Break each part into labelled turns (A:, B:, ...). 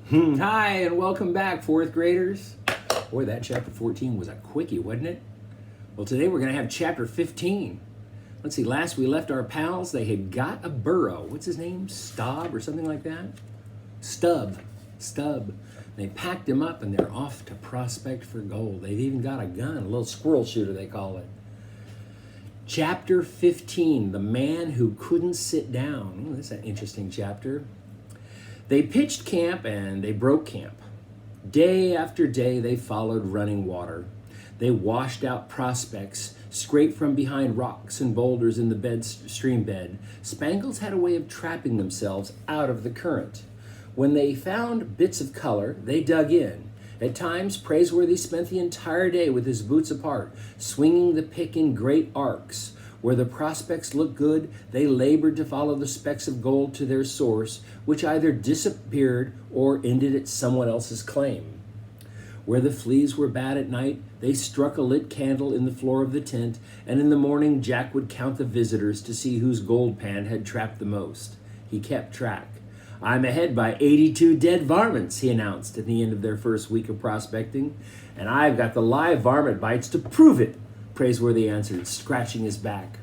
A: Hi, and welcome back, fourth graders. Boy, that chapter 14 was a quickie, wasn't it? Well, today we're going to have chapter 15. Let's see, last we left our pals, they had got a burro. What's his name? Stob or something like that? Stub. They packed him up and they're off to prospect for gold. They've even got a gun, a little squirrel shooter, they call it. Chapter 15, The Man Who Couldn't Sit Down. That's an interesting chapter. They pitched camp and they broke camp. Day after day, they followed running water. They washed out prospects, scraped from behind rocks and boulders in the stream bed. Spangles had a way of trapping themselves out of the current. When they found bits of color, they dug in. At times, Praiseworthy spent the entire day with his boots apart, swinging the pick in great arcs. Where the prospects looked good, they labored to follow the specks of gold to their source, which either disappeared or ended at someone else's claim. Where the fleas were bad at night, they struck a lit candle in the floor of the tent, and in the morning Jack would count the visitors to see whose gold pan had trapped the most. He kept track. "I'm ahead by 82 dead varmints," he announced at the end of their first week of prospecting, "and I've got the live varmint bites to prove it," Praiseworthy answered, scratching his back.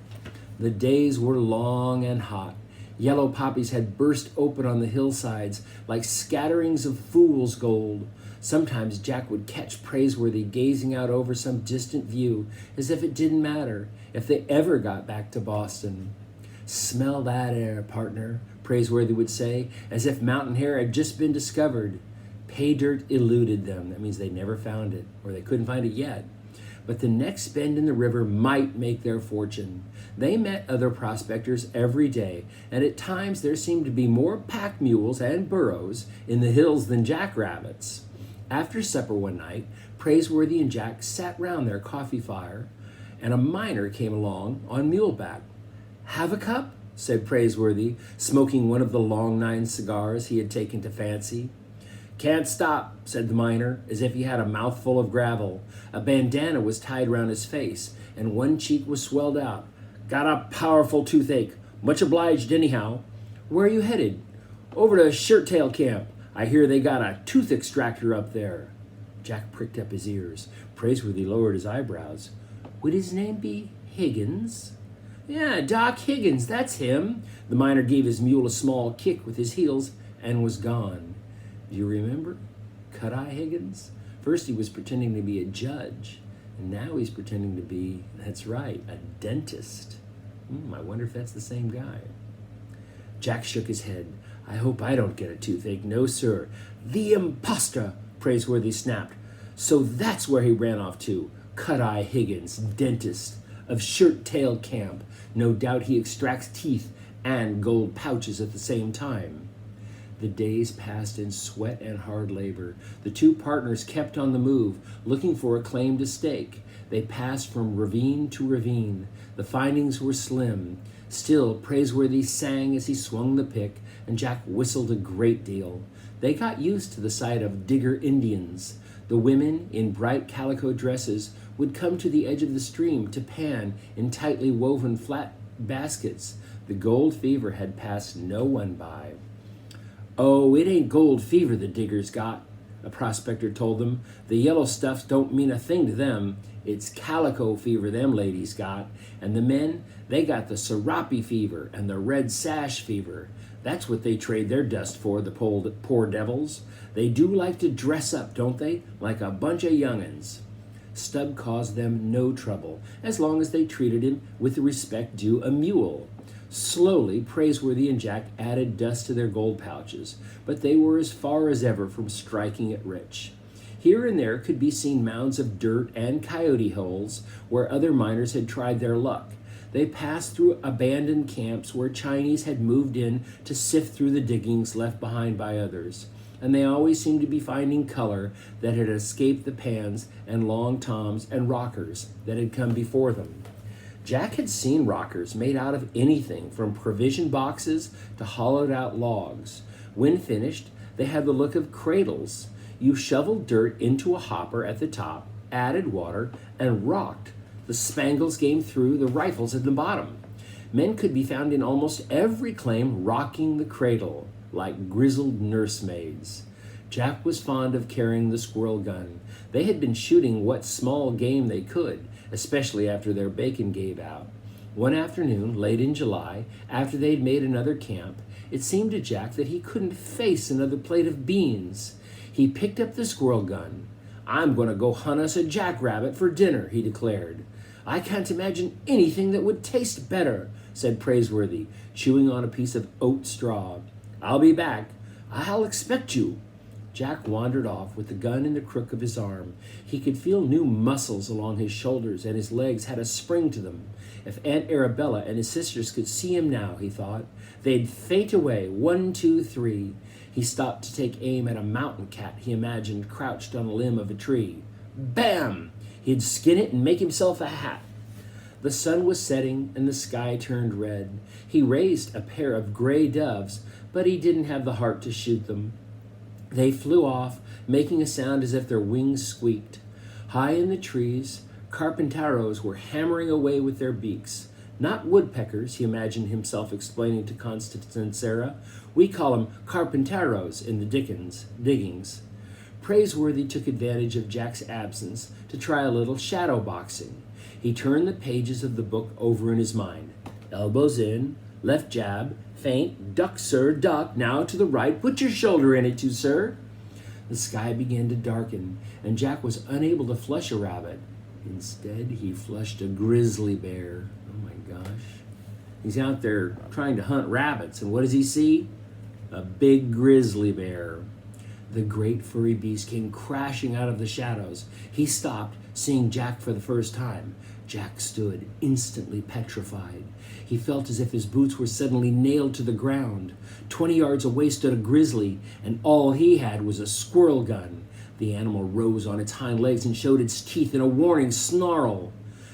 A: The days were long and hot. Yellow poppies had burst open on the hillsides like scatterings of fool's gold. Sometimes Jack would catch Praiseworthy gazing out over some distant view, as if it didn't matter if they ever got back to Boston. "Smell that air, partner," Praiseworthy would say, as if mountain hair had just been discovered. Pay dirt eluded them. That means they never found it, or they couldn't find it yet. But the next bend in the river might make their fortune. They met other prospectors every day, and at times there seemed to be more pack mules and burros in the hills than jackrabbits. After supper one night, Praiseworthy and Jack sat round their coffee fire, and a miner came along on muleback. "Have a cup?" said Praiseworthy, smoking one of the long 9 cigars he had taken to fancy. "Can't stop," said the miner, as if he had a mouthful of gravel. A bandana was tied round his face, and one cheek was swelled out. "Got a powerful toothache. Much obliged anyhow." "Where are you headed?" "Over to Shirttail Camp. I hear they got a tooth extractor up there." Jack pricked up his ears. Praiseworthy lowered his eyebrows. "Would his name be Higgins?" "Yeah, Doc Higgins, that's him." The miner gave his mule a small kick with his heels and was gone. Do you remember? Cut-Eye Higgins? First he was pretending to be a judge, and now he's pretending to be, that's right, a dentist. I wonder if that's the same guy. Jack shook his head. "I hope I don't get a toothache. No, sir." "The impostor!" Praiseworthy snapped. "So that's where he ran off to. Cut-Eye Higgins, dentist, of Shirttail Camp. No doubt he extracts teeth and gold pouches at the same time." The days passed in sweat and hard labor. The two partners kept on the move, looking for a claim to stake. They passed from ravine to ravine. The findings were slim. Still, Praiseworthy sang as he swung the pick, and Jack whistled a great deal. They got used to the sight of Digger Indians. The women, in bright calico dresses, would come to the edge of the stream to pan in tightly woven flat baskets. The gold fever had passed no one by. "Oh, it ain't gold fever the diggers got," a prospector told them. "The yellow stuffs don't mean a thing to them. It's calico fever them ladies got. And the men, they got the serape fever and the red sash fever. That's what they trade their dust for, the poor devils. They do like to dress up, don't they? Like a bunch of young'uns." Stubb caused them no trouble, as long as they treated him with the respect due a mule. Slowly, Praiseworthy and Jack added dust to their gold pouches, but they were as far as ever from striking it rich. Here and there could be seen mounds of dirt and coyote holes where other miners had tried their luck. They passed through abandoned camps where Chinese had moved in to sift through the diggings left behind by others, and they always seemed to be finding color that had escaped the pans and long toms and rockers that had come before them. Jack had seen rockers made out of anything from provision boxes to hollowed out logs. When finished, they had the look of cradles. You shoveled dirt into a hopper at the top, added water, and rocked. The spangles came through the rifles at the bottom. Men could be found in almost every claim rocking the cradle, like grizzled nursemaids. Jack was fond of carrying the squirrel gun. They had been shooting what small game they could, especially after their bacon gave out. One afternoon, late in July, after they'd made another camp, it seemed to Jack that he couldn't face another plate of beans. He picked up the squirrel gun. "I'm going to go hunt us a jackrabbit for dinner," he declared. "I can't imagine anything that would taste better," said Praiseworthy, chewing on a piece of oat straw. "I'll be back. I'll expect you." Jack wandered off with the gun in the crook of his arm. He could feel new muscles along his shoulders, and his legs had a spring to them. If Aunt Arabella and his sisters could see him now, he thought, they'd faint away. 1, 2, 3. He stopped to take aim at a mountain cat he imagined crouched on a limb of a tree. Bam! He'd skin it and make himself a hat. The sun was setting and the sky turned red. He raised a pair of gray doves, but he didn't have the heart to shoot them. They flew off, making a sound as if their wings squeaked. High in the trees, carpinteros were hammering away with their beaks. Not woodpeckers, he imagined himself explaining to Constance and Sarah. We call them carpinteros in the diggings. Praiseworthy took advantage of Jack's absence to try a little shadow boxing. He turned the pages of the book over in his mind. Elbows in, left jab, feint, duck, sir, duck, now to the right, put your shoulder in it too, sir. The sky began to darken, and Jack was unable to flush a rabbit. Instead, he flushed a grizzly bear. Oh my gosh. He's out there trying to hunt rabbits, and what does he see? A big grizzly bear. The great furry beast came crashing out of the shadows. He stopped, seeing Jack for the first time. Jack stood, instantly petrified. He felt as if his boots were suddenly nailed to the ground. 20 yards away stood a grizzly, and all he had was a squirrel gun. The animal rose on its hind legs and showed its teeth in a warning snarl.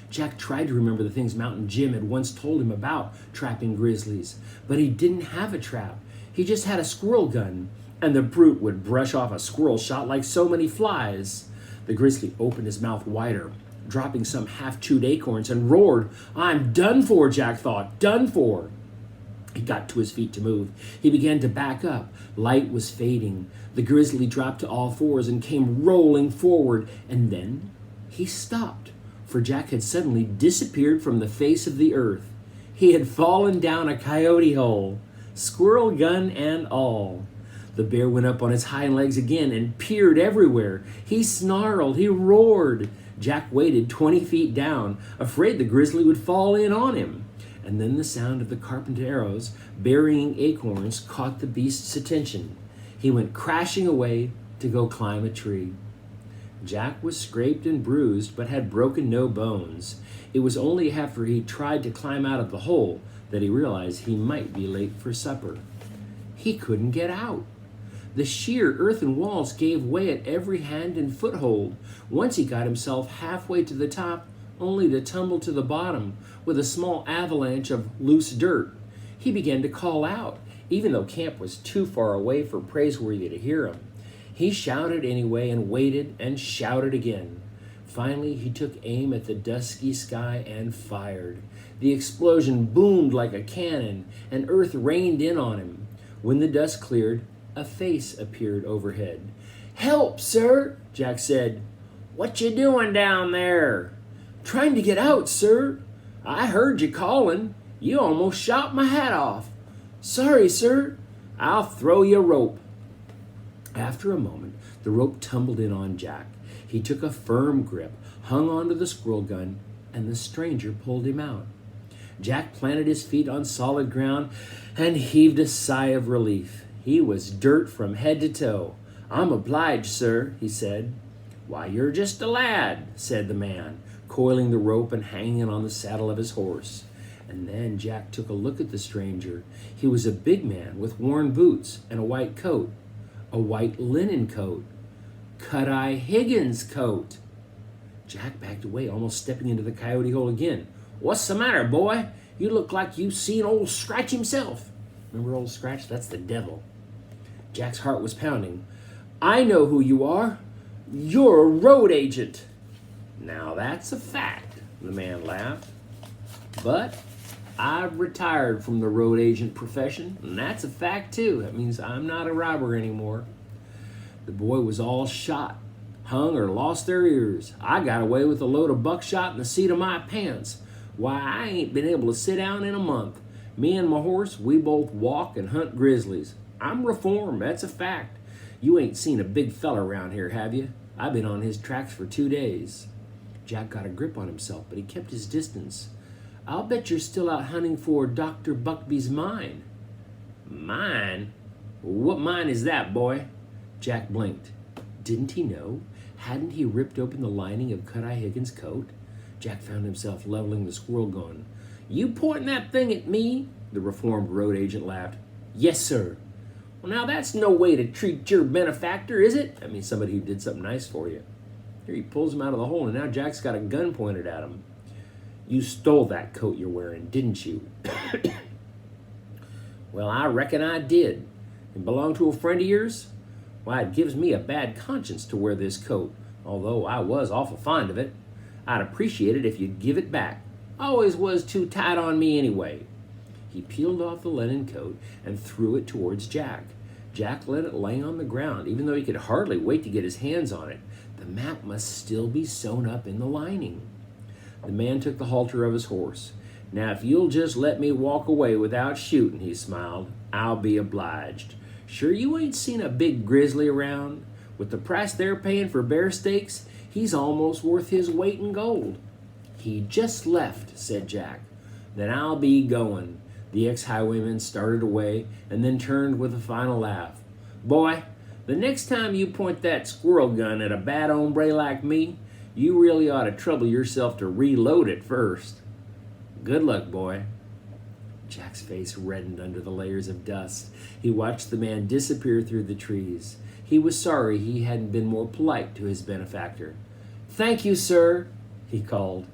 A: Jack tried to remember the things Mountain Jim had once told him about trapping grizzlies, but he didn't have a trap. He just had a squirrel gun, and the brute would brush off a squirrel shot like so many flies. The grizzly opened his mouth wider, dropping some half-chewed acorns, and roared. I'm done for, Jack thought, done for. He got to his feet to move. He began to back up. Light was fading. The grizzly dropped to all fours and came rolling forward, and then he stopped, for Jack had suddenly disappeared from the face of the earth. He had fallen down a coyote hole, squirrel gun and all. The bear went up on his hind legs again and peered everywhere. He snarled, he roared. Jack waited 20 feet down, afraid the grizzly would fall in on him. And then the sound of the carpinteros burying acorns caught the beast's attention. He went crashing away to go climb a tree. Jack was scraped and bruised, but had broken no bones. It was only after he tried to climb out of the hole that he realized he might be late for supper. He couldn't get out. The sheer earthen walls gave way at every hand and foothold. Once he got himself halfway to the top, only to tumble to the bottom with a small avalanche of loose dirt. He began to call out, even though camp was too far away for Praiseworthy to hear him. He shouted anyway and waited and shouted again. Finally, he took aim at the dusky sky and fired. The explosion boomed like a cannon, and earth rained in on him. When the dust cleared, a face appeared overhead. Help, sir, Jack said. What you doing down there? Trying to get out, sir. I heard you calling. You almost shot my hat off. Sorry, sir. I'll throw you a rope. After a moment, the rope tumbled in on Jack. He took a firm grip, hung onto the squirrel gun, and the stranger pulled him out. Jack planted his feet on solid ground and heaved a sigh of relief. He was dirt from head to toe. I'm obliged, sir, he said. Why, you're just a lad, said the man, coiling the rope and hanging on the saddle of his horse. And then Jack took a look at the stranger. He was a big man with worn boots and a white coat, a white linen coat, Cut-Eye Higgins coat. Jack backed away, almost stepping into the coyote hole again. What's the matter, boy? You look like you've seen old Scratch himself. Remember old Scratch? That's the devil. Jack's heart was pounding. I know who you are. You're a road agent. Now that's a fact, the man laughed. But I've retired from the road agent profession, and that's a fact too. That means I'm not a robber anymore. The boy was all shot, hung, or lost their ears. I got away with a load of buckshot in the seat of my pants. Why, I ain't been able to sit down in a month. Me and my horse, we both walk and hunt grizzlies. I'm reformed, that's a fact. You ain't seen a big fella around here, have you? I've been on his tracks for 2 days. Jack got a grip on himself, but he kept his distance. I'll bet you're still out hunting for Dr. Buckby's mine. Mine? What mine is that, boy? Jack blinked. Didn't he know? Hadn't he ripped open the lining of Cut-Eye Higgins' coat? Jack found himself leveling the squirrel gun. You pointing that thing at me? The reformed road agent laughed. Yes, sir. Well, now that's no way to treat your benefactor, is it? I mean, somebody who did something nice for you. Here he pulls him out of the hole, and now Jack's got a gun pointed at him. You stole that coat you're wearing, didn't you? Well, I reckon I did. It belonged to a friend of yours? Why, it gives me a bad conscience to wear this coat, although I was awful fond of it. I'd appreciate it if you'd give it back. Always was too tight on me anyway. He peeled off the linen coat and threw it towards Jack. Jack let it lay on the ground, even though he could hardly wait to get his hands on it. The map must still be sewn up in the lining. The man took the halter of his horse. Now, if you'll just let me walk away without shooting, he smiled, I'll be obliged. Sure you ain't seen a big grizzly around? With the price they're paying for bear steaks, he's almost worth his weight in gold. He just left, said Jack. Then I'll be going. The ex-highwayman started away and then turned with a final laugh. Boy, the next time you point that squirrel gun at a bad hombre like me, you really ought to trouble yourself to reload it first. Good luck, boy. Jack's face reddened under the layers of dust. He watched the man disappear through the trees. He was sorry he hadn't been more polite to his benefactor. Thank you, sir, he called.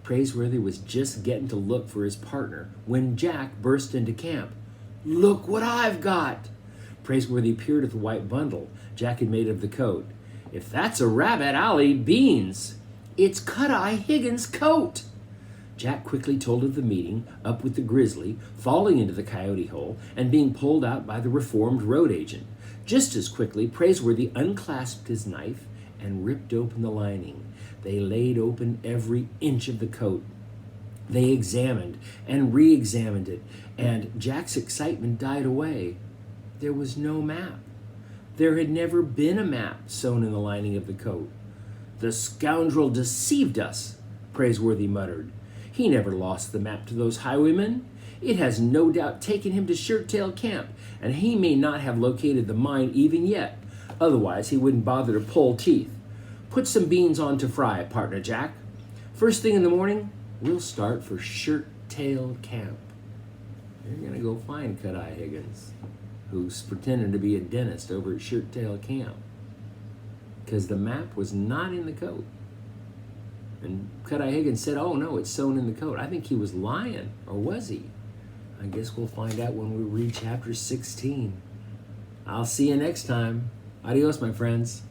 A: Praiseworthy was just getting to look for his partner when Jack burst into camp. Look what I've got! Praiseworthy peered at the white bundle Jack had made of the coat. If that's a rabbit, I'll eat beans. It's Cut-Eye Higgins' coat! Jack quickly told of the meeting up with the Grizzly, falling into the Coyote Hole, and being pulled out by the reformed road agent. Just as quickly, Praiseworthy unclasped his knife and ripped open the lining. They laid open every inch of the coat. They examined and re-examined it, and Jack's excitement died away. There was no map. There had never been a map sewn in the lining of the coat. The scoundrel deceived us, Praiseworthy muttered. He never lost the map to those highwaymen. It has no doubt taken him to Shirttail Camp, and he may not have located the mine even yet. Otherwise, he wouldn't bother to pull teeth. Put some beans on to fry, partner Jack. First thing in the morning, we'll start for Shirttail Camp. You're going to go find Cut-Eye Higgins, who's pretending to be a dentist over at Shirttail Camp, because the map was not in the coat. And Cut-Eye Higgins said, oh no, it's sewn in the coat. I think he was lying, or was he? I guess we'll find out when we read chapter 16. I'll see you next time. Adios, my friends.